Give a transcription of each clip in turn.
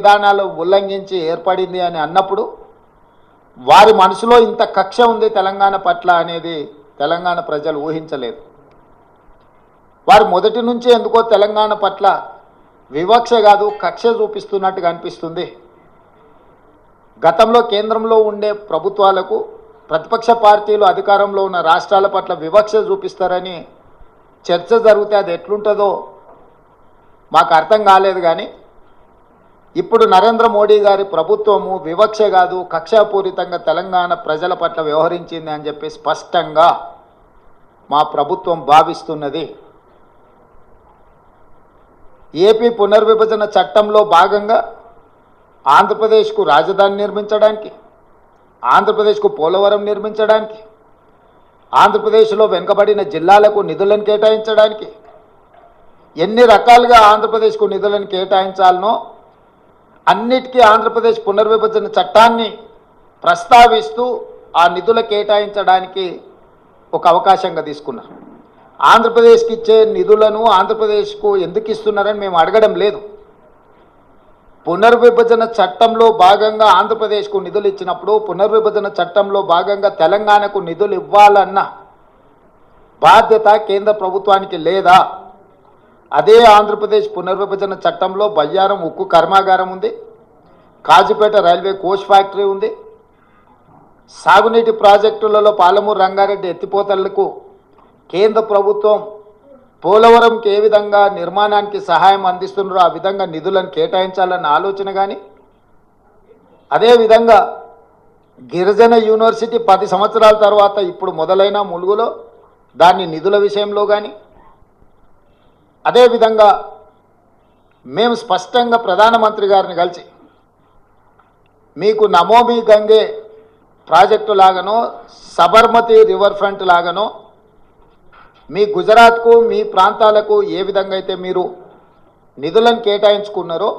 విధానాలు ఉల్లంఘించి ఏర్పడింది అని అన్నప్పుడు వారి మనసులో ఇంత కక్ష ఉంది తెలంగాణ పట్ల అనేది తెలంగాణ ప్రజలు ఊహించలేదు. వారు మొదటి నుంచి ఎందుకో తెలంగాణ పట్ల వివక్ష కాదు కక్ష చూపిస్తున్నట్టుగా అనిపిస్తుంది. గతంలో కేంద్రంలో ఉండే ప్రభుత్వాలకు ప్రతిపక్ష పార్టీలు అధికారంలో ఉన్న రాష్ట్రాల పట్ల వివక్ష చూపిస్తారని చర్చ జరిగితే అది ఎట్లుంటుందో మాకు అర్థం కాలేదు. కానీ ఇప్పుడు నరేంద్ర మోడీ గారి ప్రభుత్వము వివక్ష కాదు కక్షాపూరితంగా తెలంగాణ ప్రజల పట్ల వ్యవహరించింది అని చెప్పి స్పష్టంగా మా ప్రభుత్వం భావిస్తున్నది. ఏపీ పునర్విభజన చట్టంలో భాగంగా ఆంధ్రప్రదేశ్కు రాజధాని నిర్మించడానికి, ఆంధ్రప్రదేశ్కు పోలవరం నిర్మించడానికి, ఆంధ్రప్రదేశ్లో వెనుకబడిన జిల్లాలకు నిధులను కేటాయించడానికి ఎన్ని రకాలుగా ఆంధ్రప్రదేశ్కు నిధులను కేటాయించాలనో అన్నిటికీ ఆంధ్రప్రదేశ్ పునర్విభజన చట్టాన్ని ప్రస్తావిస్తూ ఆ నిధుల కేటాయించడానికి ఒక అవకాశంగా తీసుకున్నారు. ఆంధ్రప్రదేశ్కి ఇచ్చే నిధులను ఆంధ్రప్రదేశ్కు ఎందుకు ఇస్తున్నారని మేము అడగడం లేదు. పునర్విభజన చట్టంలో భాగంగా ఆంధ్రప్రదేశ్కు నిధులు ఇచ్చినప్పుడు పునర్విభజన చట్టంలో భాగంగా తెలంగాణకు నిధులు ఇవ్వాలన్న బాధ్యత కేంద్ర ప్రభుత్వానికి లేదా? అదే ఆంధ్రప్రదేశ్ పునర్విభజన చట్టంలో బయ్యారం ఉక్కు కర్మాగారం ఉంది, కాజీపేట రైల్వే కోచ్ ఫ్యాక్టరీ ఉంది, సాగునీటి ప్రాజెక్టులలో పాలమూరు రంగారెడ్డి ఎత్తిపోతలకు కేంద్ర ప్రభుత్వం పోలవరంకి ఏ విధంగా నిర్మాణానికి సహాయం అందిస్తున్నారో ఆ విధంగా నిధులను కేటాయించాలన్న ఆలోచన కానీ, అదేవిధంగా గిరిజన యూనివర్సిటీ 10 సంవత్సరాల తర్వాత ఇప్పుడు మొదలైన ములుగులో దాని నిధుల విషయంలో కానీ, అదేవిధంగా మేము స్పష్టంగా ప్రధానమంత్రి గారిని కలిసి మీకు నమోమి గంగే ప్రాజెక్టు లాగానో సబర్మతి రివర్ ఫ్రంట్ లాగానో మీ గుజరాత్కు మీ ప్రాంతాలకు ఏ విధంగా అయితే మీరు నిధులను కేటాయించుకున్నారో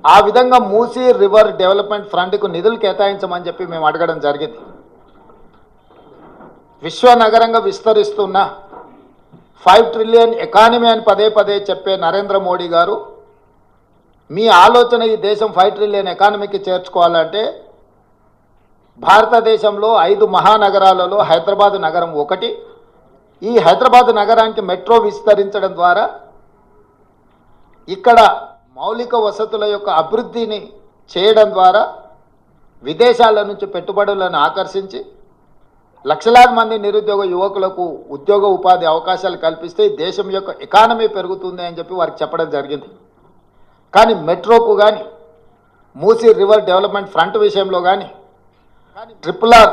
ఆ విధంగా మూసీ రివర్ డెవలప్మెంట్ ఫ్రంట్కు నిధులు కేటాయించమని చెప్పి మేము అడగడం జరిగింది. విశ్వనగరంగా విస్తరిస్తున్న 5 ట్రిలియన్ ఎకానమీ అని పదే పదే చెప్పే నరేంద్ర మోడీ గారు మీ ఆలోచన ఈ దేశం 5 ట్రిలియన్ ఎకానమీకి చేర్చుకోవాలంటే భారతదేశంలో 5 మహానగరాలలో హైదరాబాద్ నగరం ఒకటి. ఈ హైదరాబాద్ నగరానికి మెట్రో విస్తరించడం ద్వారా ఇక్కడ మౌలిక వసతుల యొక్క అభివృద్ధిని చేయడం ద్వారా విదేశాల నుంచి పెట్టుబడులను ఆకర్షించి లక్షలాది మంది నిరుద్యోగ యువకులకు ఉద్యోగ ఉపాధి అవకాశాలు కల్పిస్తే దేశం యొక్క ఎకానమీ పెరుగుతుంది అని చెప్పి వారికి చెప్పడం జరిగింది. కానీ మెట్రోకు కానీ మూసీ రివర్ డెవలప్మెంట్ ఫ్రంట్ విషయంలో కానీ RRR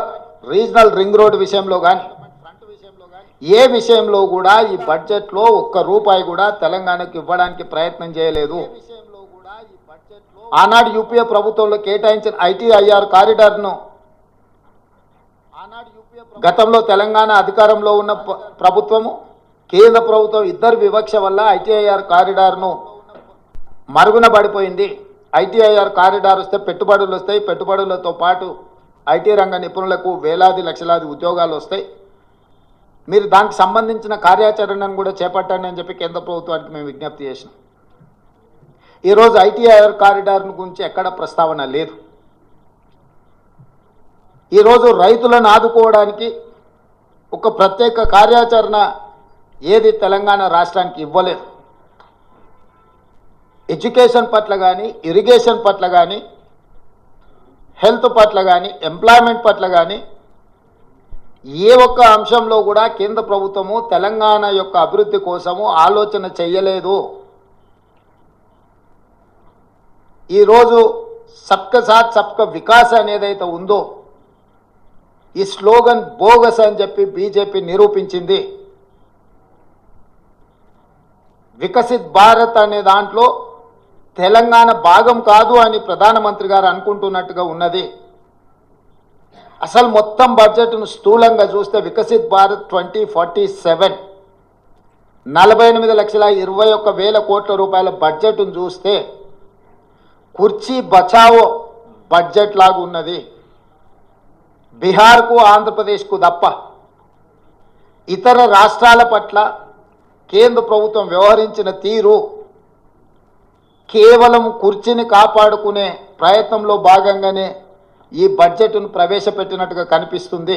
రీజనల్ రింగ్ రోడ్ విషయంలో కానీ ఏ విషయంలో కూడా ఈ బడ్జెట్లో ఒక్క రూపాయి కూడా తెలంగాణకు ఇవ్వడానికి ప్రయత్నం చేయలేదు. ఆనాడు యూపీఏ ప్రభుత్వంలో కేటాయించిన ITIR కారిడార్ను గతంలో తెలంగాణ అధికారంలో ఉన్న ప్రభుత్వము కేంద్ర ప్రభుత్వం ఇద్దరు వివక్ష వల్ల ITIR కారిడార్ను మరుగున పడిపోయింది. ITIR కారిడార్ వస్తే పెట్టుబడులు వస్తాయి, పెట్టుబడులతో పాటు IT రంగ నిపుణులకు వేలాది లక్షలాది ఉద్యోగాలు వస్తాయి. మీరు దానికి సంబంధించిన కార్యాచరణను కూడా చేపట్టండి అని చెప్పి కేంద్ర ప్రభుత్వానికి మేము విజ్ఞప్తి చేసినాం. ఈరోజు ITIR కారిడార్ గురించి ఎక్కడ ప్రస్తావన లేదు. ఈరోజు రైతులను ఆదుకోవడానికి ఒక ప్రత్యేక కార్యాచరణ ఏది తెలంగాణ రాష్ట్రానికి ఇవ్వలేదు. ఎడ్యుకేషన్ పట్ల కానీ, ఇరిగేషన్ పట్ల కానీ, హెల్త్ పట్ల కానీ, ఎంప్లాయ్మెంట్ పట్ల కానీ ఏ ఒక్క అంశంలో కూడా కేంద్ర ప్రభుత్వము తెలంగాణ యొక్క అభివృద్ధి కోసము ఆలోచన చేయలేదు. ఈరోజు సబ్కా సాత్ సబ్కా వికాస్ అనేదైతే ఉందో ఈ స్లోగన్ బోగస్ అని చెప్పి బీజేపీ నిరూపించింది. వికసిత్ భారత్ అనే దాంట్లో తెలంగాణ భాగం కాదు అని ప్రధానమంత్రి గారు అనుకుంటున్నట్టుగా ఉన్నది. అసలు మొత్తం బడ్జెట్ను స్థూలంగా చూస్తే వికసిత్ భారత్ 2047 48,21,000 కోట్ల రూపాయల బడ్జెట్ను చూస్తే కుర్చీ బచావో బడ్జెట్ లాగా ఉన్నది. బీహార్కు ఆంధ్రప్రదేశ్కు తప్ప ఇతర రాష్ట్రాల పట్ల కేంద్ర ప్రభుత్వం వ్యవహరించిన తీరు కేవలం కుర్చీని కాపాడుకునే ప్రయత్నంలో భాగంగానే ఈ బడ్జెట్ను ప్రవేశపెట్టినట్టుగా కనిపిస్తుంది.